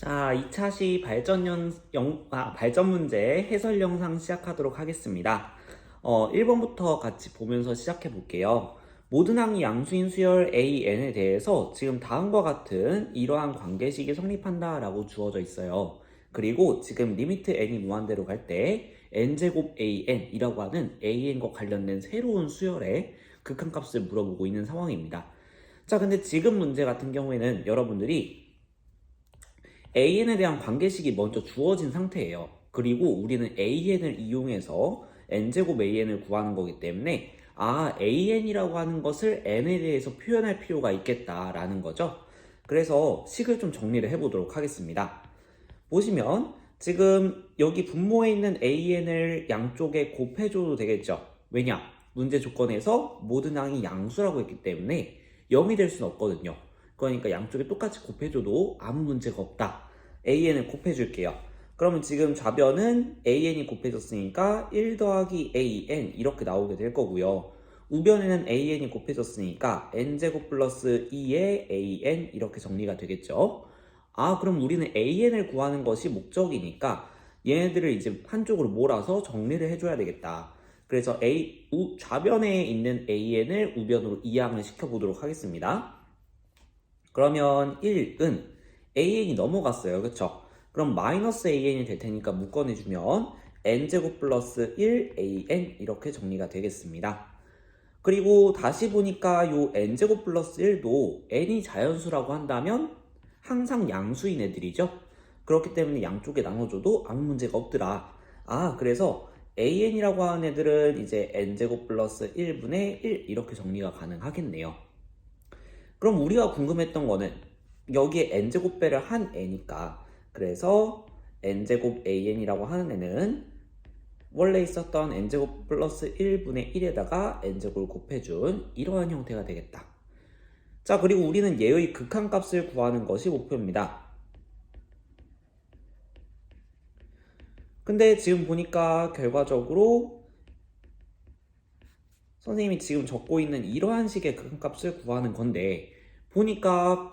자, 2차 시 발전 문제 해설 영상 시작하도록 하겠습니다. 1번부터 같이 보면서 시작해 볼게요. 모든 항이 양수인 수열 AN에 대해서 지금 다음과 같은 이러한 관계식이 성립한다 라고 주어져 있어요. 그리고 지금 리미트 n이 무한대로 갈 때 n제곱 an 이라고 하는 an과 관련된 새로운 수열의 극한값을 물어보고 있는 상황입니다. 자, 근데 지금 문제 같은 경우에는 여러분들이 an에 대한 관계식이 먼저 주어진 상태예요. 그리고 우리는 an을 이용해서 n제곱 an을 구하는 거기 때문에 an이라고 하는 것을 n에 대해서 표현할 필요가 있겠다라는 거죠. 그래서 식을 좀 정리를 해보도록 하겠습니다. 보시면 지금 여기 분모에 있는 an을 양쪽에 곱해줘도 되겠죠. 왜냐? 문제 조건에서 모든 항이 양수라고 했기 때문에 0이 될 수는 없거든요. 그러니까 양쪽에 똑같이 곱해줘도 아무 문제가 없다. an을 곱해줄게요. 그러면 지금 좌변은 an이 곱해졌으니까 1 더하기 an 이렇게 나오게 될 거고요. 우변에는 an이 곱해졌으니까 n제곱 플러스 2의 an 이렇게 정리가 되겠죠. 그럼 우리는 an을 구하는 것이 목적이니까 얘네들을 이제 한쪽으로 몰아서 정리를 해줘야 되겠다. 그래서 좌변에 있는 an을 우변으로 이항을 시켜보도록 하겠습니다. 그러면 1은 an이 넘어갔어요. 그쵸? 그럼 마이너스 an이 될 테니까 묶어내주면 n제곱 플러스 1an 이렇게 정리가 되겠습니다. 그리고 다시 보니까 요 n제곱 플러스 1도 n이 자연수라고 한다면 항상 양수인 애들이죠. 그렇기 때문에 양쪽에 나눠줘도 아무 문제가 없더라. 그래서 an이라고 하는 애들은 이제 n제곱 플러스 1분의 1 이렇게 정리가 가능하겠네요. 그럼 우리가 궁금했던 거는 여기에 n제곱배를 한 애니까 그래서 n제곱 an이라고 하는 애는 원래 있었던 n제곱 플러스 1분의 1에다가 n제곱을 곱해준 이러한 형태가 되겠다. 자, 그리고 우리는 얘의 극한값을 구하는 것이 목표입니다. 근데 지금 보니까 결과적으로 선생님이 지금 적고 있는 이러한 식의 극한값을 구하는 건데 보니까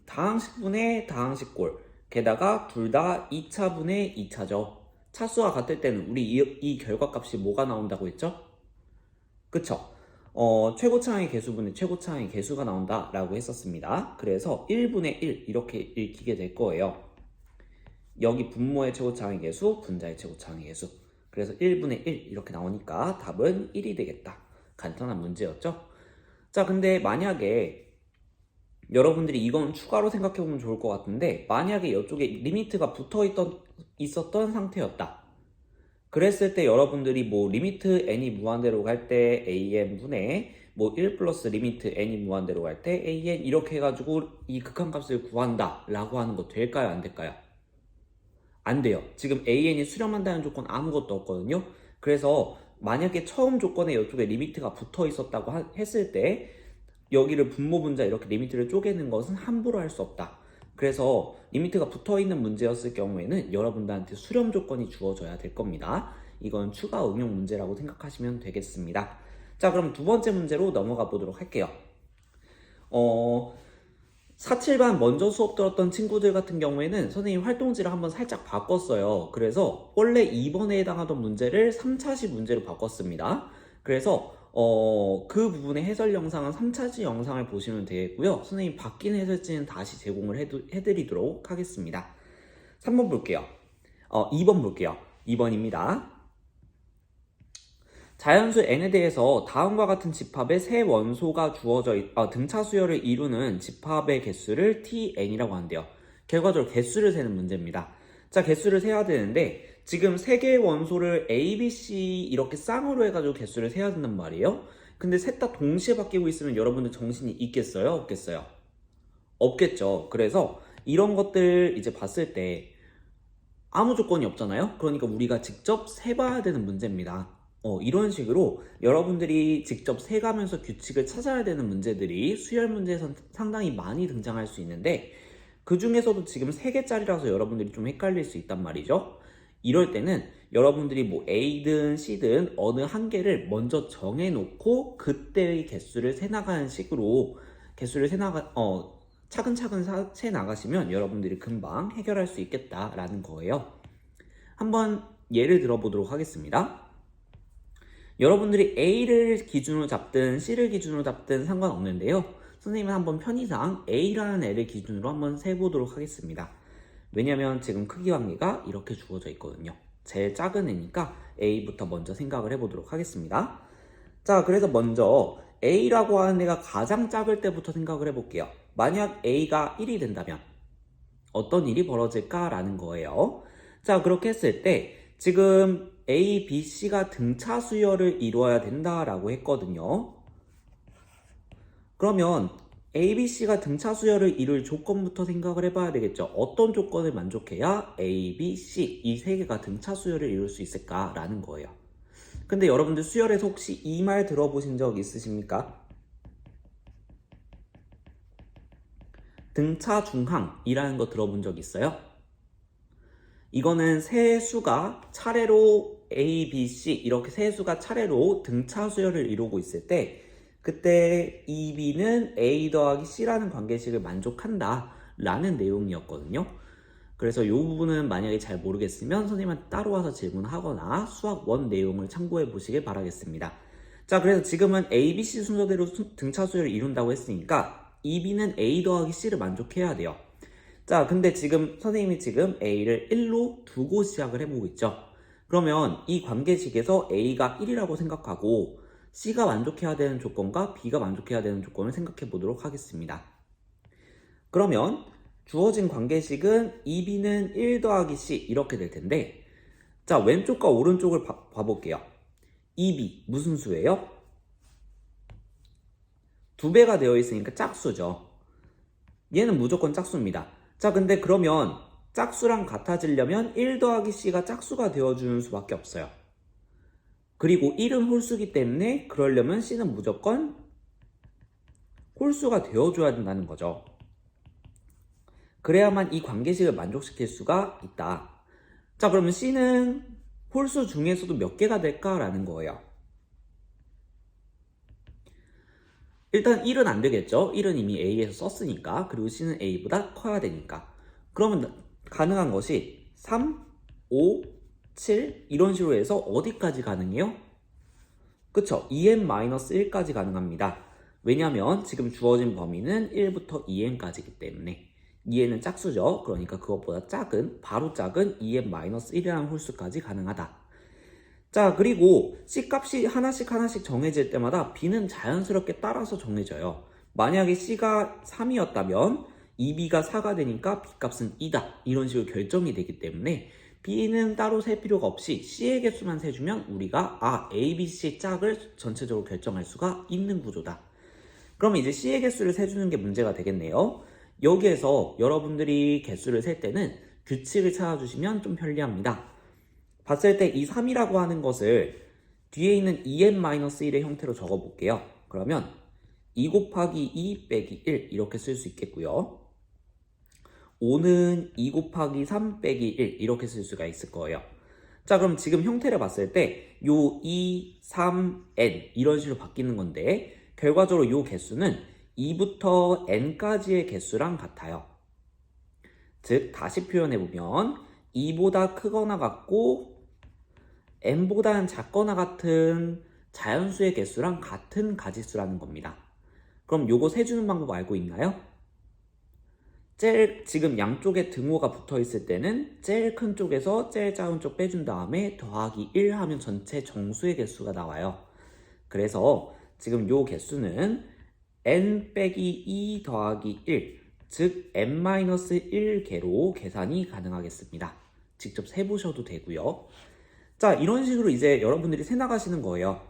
다항식분의 다항식꼴 게다가 둘 다 2차분의 2차죠. 차수가 같을 때는 우리 이 결과값이 뭐가 나온다고 했죠? 그쵸? 최고차항의 개수분의 최고차항의 개수가 나온다 라고 했었습니다. 그래서 1분의 1 이렇게 읽히게 될 거예요. 여기 분모의 최고차항의 개수, 분자의 최고차항의 개수. 그래서 1분의 1 이렇게 나오니까 답은 1이 되겠다. 간단한 문제였죠? 자, 근데 만약에 여러분들이 이건 추가로 생각해보면 좋을 것 같은데 만약에 이쪽에 리미트가 있었던 상태였다. 그랬을 때 여러분들이 뭐 리미트 n이 무한대로 갈 때 an분의 뭐 1 플러스 리미트 n이 무한대로 갈 때 an 이렇게 해가지고 이 극한값을 구한다 라고 하는 거 될까요? 안 될까요? 안 돼요. 지금 an이 수렴한다는 조건 아무것도 없거든요. 그래서 만약에 처음 조건에 이쪽에 리미트가 붙어 있었다고 했을 때 여기를 분모 분자 이렇게 리미트를 쪼개는 것은 함부로 할 수 없다. 그래서 리미트가 붙어있는 문제였을 경우에는 여러분들한테 수렴 조건이 주어져야 될 겁니다. 이건 추가 응용 문제라고 생각하시면 되겠습니다. 자, 그럼 두 번째 문제로 넘어가 보도록 할게요. 4.7반 먼저 수업 들었던 친구들 같은 경우에는 선생님 활동지를 한번 살짝 바꿨어요. 그래서 원래 2번에 해당하던 문제를 3차시 문제로 바꿨습니다. 그래서 그 부분의 해설 영상은 3차시 영상을 보시면 되겠고요. 선생님 바뀐 해설지는 다시 제공을 해드리도록 하겠습니다. 3번 볼게요. 2번 볼게요. 2번입니다. 자연수 n에 대해서 다음과 같은 집합의 세 원소가 등차 수열을 이루는 집합의 개수를 tn이라고 한대요. 결과적으로 개수를 세는 문제입니다. 자, 개수를 세야 되는데 지금 세 개의 원소를 A, B, C 이렇게 쌍으로 해가지고 개수를 세야 된단 말이에요. 근데 셋 다 동시에 바뀌고 있으면 여러분들 정신이 있겠어요? 없겠어요? 없겠죠. 그래서 이런 것들 이제 봤을 때 아무 조건이 없잖아요. 그러니까 우리가 직접 세봐야 되는 문제입니다. 이런 식으로 여러분들이 직접 세가면서 규칙을 찾아야 되는 문제들이 수열 문제에선 상당히 많이 등장할 수 있는데 그 중에서도 지금 3개짜리라서 여러분들이 좀 헷갈릴 수 있단 말이죠. 이럴 때는 여러분들이 뭐 A든 C든 어느 한 개를 먼저 정해놓고 그때의 개수를 세나가는 식으로 차근차근 세 나가시면 여러분들이 금방 해결할 수 있겠다라는 거예요. 한번 예를 들어보도록 하겠습니다. 여러분들이 A를 기준으로 잡든 C를 기준으로 잡든 상관없는데요. 선생님은 한번 편의상 A라는 애를 기준으로 한번 세보도록 하겠습니다. 왜냐면 지금 크기 관계가 이렇게 주어져 있거든요. 제일 작은 애니까 A부터 먼저 생각을 해보도록 하겠습니다. 자, 그래서 먼저 A라고 하는 애가 가장 작을 때부터 생각을 해볼게요. 만약 A가 1이 된다면 어떤 일이 벌어질까라는 거예요. 자, 그렇게 했을 때 지금 A, B, C가 등차 수열을 이루어야 된다라고 했거든요. 그러면 A, B, C가 등차 수열을 이룰 조건부터 생각을 해봐야 되겠죠. 어떤 조건을 만족해야 A, B, C 이 세 개가 등차 수열을 이룰 수 있을까라는 거예요. 근데 여러분들 수열에서 혹시 이 말 들어보신 적 있으십니까? 등차 중항이라는 거 들어본 적 있어요? 이거는 세 수가 차례로 A, B, C 이렇게 세 수가 차례로 등차 수열을 이루고 있을 때 그때 E, B는 A 더하기 C라는 관계식을 만족한다 라는 내용이었거든요. 그래서 이 부분은 만약에 잘 모르겠으면 선생님한테 따로 와서 질문하거나 수학 원 내용을 참고해 보시길 바라겠습니다. 자, 그래서 지금은 A, B, C 순서대로 등차 수열을 이룬다고 했으니까 E, B는 A 더하기 C를 만족해야 돼요. 자, 근데 지금 선생님이 지금 A를 1로 두고 시작을 해보고 있죠. 그러면 이 관계식에서 A가 1이라고 생각하고 C가 만족해야 되는 조건과 B가 만족해야 되는 조건을 생각해 보도록 하겠습니다. 그러면 주어진 관계식은 2B는 1 더하기 C 이렇게 될 텐데 자, 왼쪽과 오른쪽을 봐볼게요. 2B 무슨 수예요? 2배가 되어 있으니까 짝수죠. 얘는 무조건 짝수입니다. 자, 근데 그러면 짝수랑 같아지려면 1 더하기 C가 짝수가 되어주는 수밖에 없어요. 그리고 1은 홀수기 때문에 그러려면 C는 무조건 홀수가 되어줘야 된다는 거죠. 그래야만 이 관계식을 만족시킬 수가 있다. 자, 그러면 C는 홀수 중에서도 몇 개가 될까라는 거예요. 일단 1은 안 되겠죠. 1은 이미 A에서 썼으니까. 그리고 C는 A보다 커야 되니까. 그러면 가능한 것이 3, 5, 7 이런 식으로 해서 어디까지 가능해요? 그쵸? 2n-1까지 가능합니다. 왜냐면 지금 주어진 범위는 1부터 2n까지이기 때문에 2n은 짝수죠. 그러니까 그것보다 작은, 바로 작은 2n-1이라는 홀수까지 가능하다. 자, 그리고 C값이 하나씩 정해질 때마다 B는 자연스럽게 따라서 정해져요. 만약에 C가 3이었다면 2B가 4가 되니까 B값은 2다. 이런 식으로 결정이 되기 때문에 B는 따로 셀 필요가 없이 C의 개수만 세주면 우리가 A, B, C 짝을 전체적으로 결정할 수가 있는 구조다. 그럼 이제 C의 개수를 세주는 게 문제가 되겠네요. 여기에서 여러분들이 개수를 셀 때는 규칙을 찾아주시면 좀 편리합니다. 봤을 때 이 3이라고 하는 것을 뒤에 있는 2n-1의 형태로 적어볼게요. 그러면 2 곱하기 2 빼기 1 이렇게 쓸 수 있겠고요. 5는 2 곱하기 3 빼기 1 이렇게 쓸 수가 있을 거예요. 자, 그럼 지금 형태를 봤을 때 요 2, 3, n 이런 식으로 바뀌는 건데 결과적으로 요 개수는 2부터 n까지의 개수랑 같아요. 즉 다시 표현해보면 2보다 크거나 같고 n보다는 작거나 같은 자연수의 개수랑 같은 가지수라는 겁니다. 그럼 요거 세주는 방법 알고 있나요? 제일 지금 양쪽에 등호가 붙어 있을 때는 제일 큰 쪽에서 제일 작은 쪽 빼준 다음에 더하기 1 하면 전체 정수의 개수가 나와요. 그래서 지금 요 개수는 n 빼기 2 더하기 1, 즉 n-1개로 계산이 가능하겠습니다. 직접 세보셔도 되고요. 자, 이런 식으로 이제 여러분들이 세나가시는 거예요.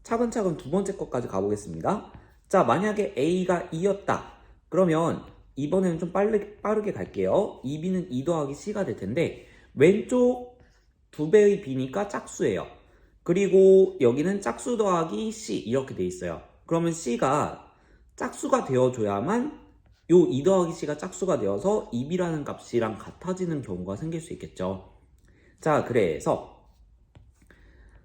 차근차근 두 번째 것까지 가보겠습니다. 자, 만약에 A가 2였다. 그러면 이번에는 좀 빠르게 갈게요. 2B는 2 더하기 C가 될 텐데 왼쪽 2배의 B니까 짝수예요. 그리고 여기는 짝수 더하기 C 이렇게 돼 있어요. 그러면 C가 짝수가 되어줘야만 요 2 더하기 C가 짝수가 되어서 2B라는 값이랑 같아지는 경우가 생길 수 있겠죠. 자, 그래서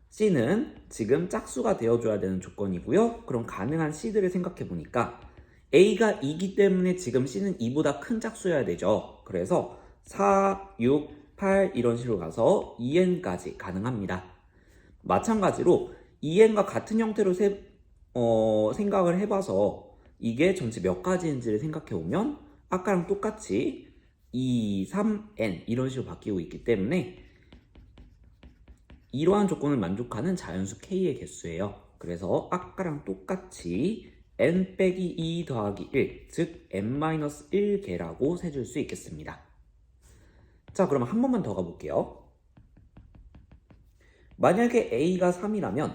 C는 지금 짝수가 되어줘야 되는 조건이고요. 그럼 가능한 C들을 생각해 보니까 A가 2기 때문에 지금 C는 2보다 큰 짝수여야 되죠. 그래서 4, 6, 8 이런 식으로 가서 2n까지 가능합니다. 마찬가지로 2n과 같은 형태로 생각을 해봐서 이게 전체 몇 가지인지를 생각해보면 아까랑 똑같이 2, 3n 이런 식으로 바뀌고 있기 때문에 이러한 조건을 만족하는 자연수 k의 개수예요. 그래서 아까랑 똑같이 n 빼기 2 더하기 1, 즉 n-1개라고 세줄 수 있겠습니다. 자, 그럼 한 번만 더 가볼게요. 만약에 a가 3이라면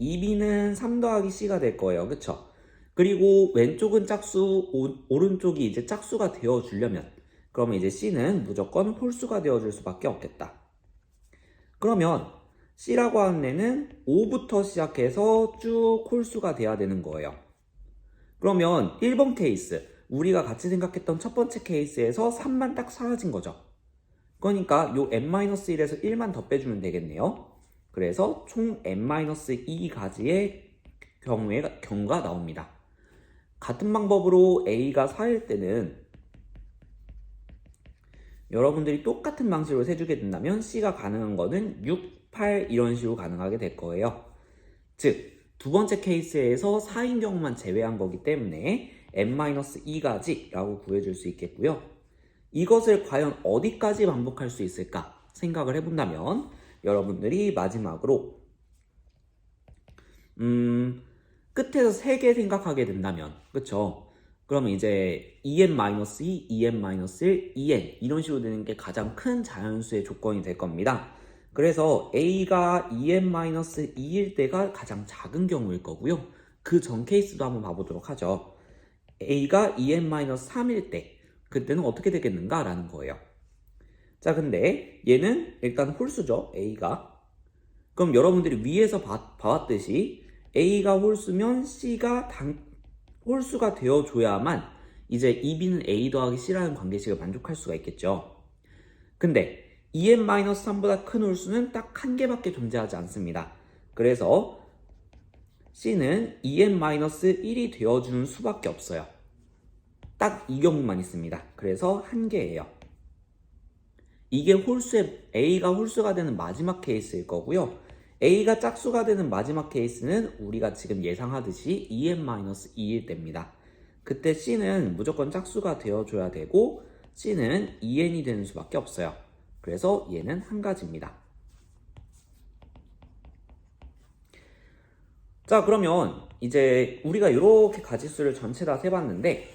2b는 3 더하기 c가 될 거예요. 그쵸? 그리고 왼쪽은 짝수, 오른쪽이 이제 짝수가 되어주려면 그러면 이제 c는 무조건 홀수가 되어줄 수밖에 없겠다. 그러면 c라고 하는 애는 5부터 시작해서 쭉 홀수가 돼야 되는 거예요. 그러면 1번 케이스, 우리가 같이 생각했던 첫 번째 케이스에서 3만 딱 사라진 거죠. 그러니까 요 n-1에서 1만 더 빼주면 되겠네요. 그래서 총 n-2가지의 경우가 나옵니다. 같은 방법으로 a가 4일 때는 여러분들이 똑같은 방식으로 세주게 된다면 c가 가능한 거는 6, 8 이런 식으로 가능하게 될 거예요. 즉, 두 번째 케이스에서 4인 경우만 제외한 거기 때문에 n-2가지 라고 구해줄 수 있겠고요. 이것을 과연 어디까지 반복할 수 있을까 생각을 해본다면 여러분들이 마지막으로 끝에서 3개 생각하게 된다면 그쵸? 그러면 이제 2n-2, 2n-1, 2n 이런 식으로 되는 게 가장 큰 자연수의 조건이 될 겁니다. 그래서 a가 2n-2일 때가 가장 작은 경우일 거고요. 그 전 케이스도 한번 봐보도록 하죠. a가 2n-3일 때 그때는 어떻게 되겠는가 라는 거예요. 자, 근데 얘는 일단 홀수죠. a가. 그럼 여러분들이 위에서 봐왔듯이 a가 홀수면 c가 홀수가 되어줘야만 이제 2b는 a 더하기 c라는 관계식을 만족할 수가 있겠죠. 근데 2n-3보다 큰 홀수는 딱 한 개밖에 존재하지 않습니다. 그래서 c는 2n-1이 되어주는 수밖에 없어요. 딱 이 경우만 있습니다. 그래서 한 개예요. 이게 a가 홀수가 되는 마지막 케이스일 거고요. a가 짝수가 되는 마지막 케이스는 우리가 지금 예상하듯이 2n-2일 때입니다. 그때 c는 무조건 짝수가 되어줘야 되고 c는 2n이 되는 수밖에 없어요. 그래서 얘는 한 가지입니다. 자, 그러면 이제 우리가 이렇게 가지수를 전체 다 세봤는데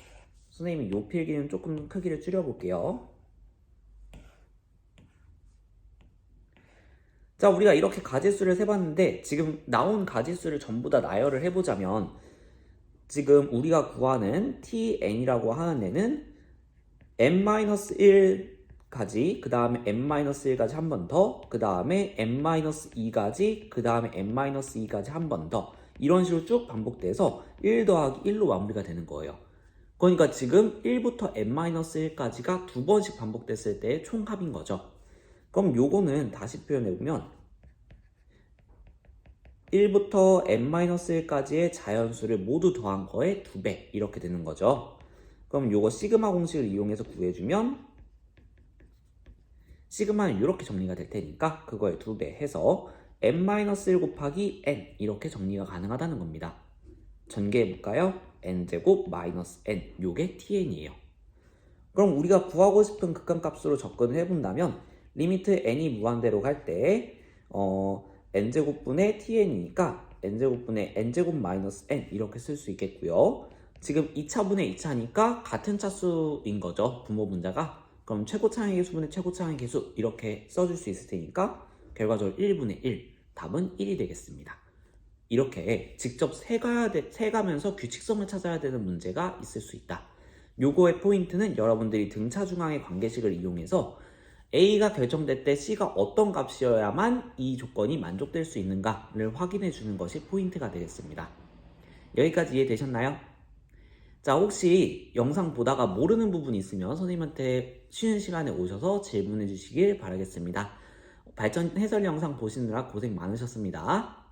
선생님이 요 필기는 조금 크기를 줄여볼게요. 자, 우리가 이렇게 가지수를 세봤는데 지금 나온 가지수를 전부 다 나열을 해보자면 지금 우리가 구하는 tn이라고 하는 애는 n-1가지, 그 다음에 n-1가지 한 번 더, 그 다음에 n-2가지, 그 다음에 n-2가지 한 번 더 이런 식으로 쭉 반복돼서 1 더하기 1로 마무리가 되는 거예요. 그러니까 지금 1부터 n-1까지가 두 번씩 반복됐을 때의 총합인 거죠. 그럼 요거는 다시 표현해보면 1부터 n-1까지의 자연수를 모두 더한 거의 2배 이렇게 되는 거죠. 그럼 요거 시그마 공식을 이용해서 구해주면 시그마는 이렇게 정리가 될 테니까 그거의 2배 해서 n-1 곱하기 n 이렇게 정리가 가능하다는 겁니다. 전개해볼까요? n제곱 마이너스 n 요게 tn이에요. 그럼 우리가 구하고 싶은 극한값으로 접근을 해본다면 리미트 n이 무한대로 갈 때 n제곱분의 tn이니까 n제곱분의 n제곱 마이너스 n 이렇게 쓸 수 있겠고요. 지금 2차분의 2차니까 같은 차수인 거죠. 분모 분자가. 그럼 최고차항의 개수분의 최고차항의 개수 이렇게 써줄 수 있을 테니까 결과적으로 1분의 1 답은 1이 되겠습니다. 이렇게 직접 세가면서 규칙성을 찾아야 되는 문제가 있을 수 있다. 요거의 포인트는 여러분들이 등차중앙의 관계식을 이용해서 A가 결정될 때 C가 어떤 값이어야만 이 조건이 만족될 수 있는가를 확인해 주는 것이 포인트가 되겠습니다. 여기까지 이해되셨나요? 자, 혹시 영상 보다가 모르는 부분이 있으면 선생님한테 쉬는 시간에 오셔서 질문해 주시길 바라겠습니다. 발전 해설 영상 보시느라 고생 많으셨습니다.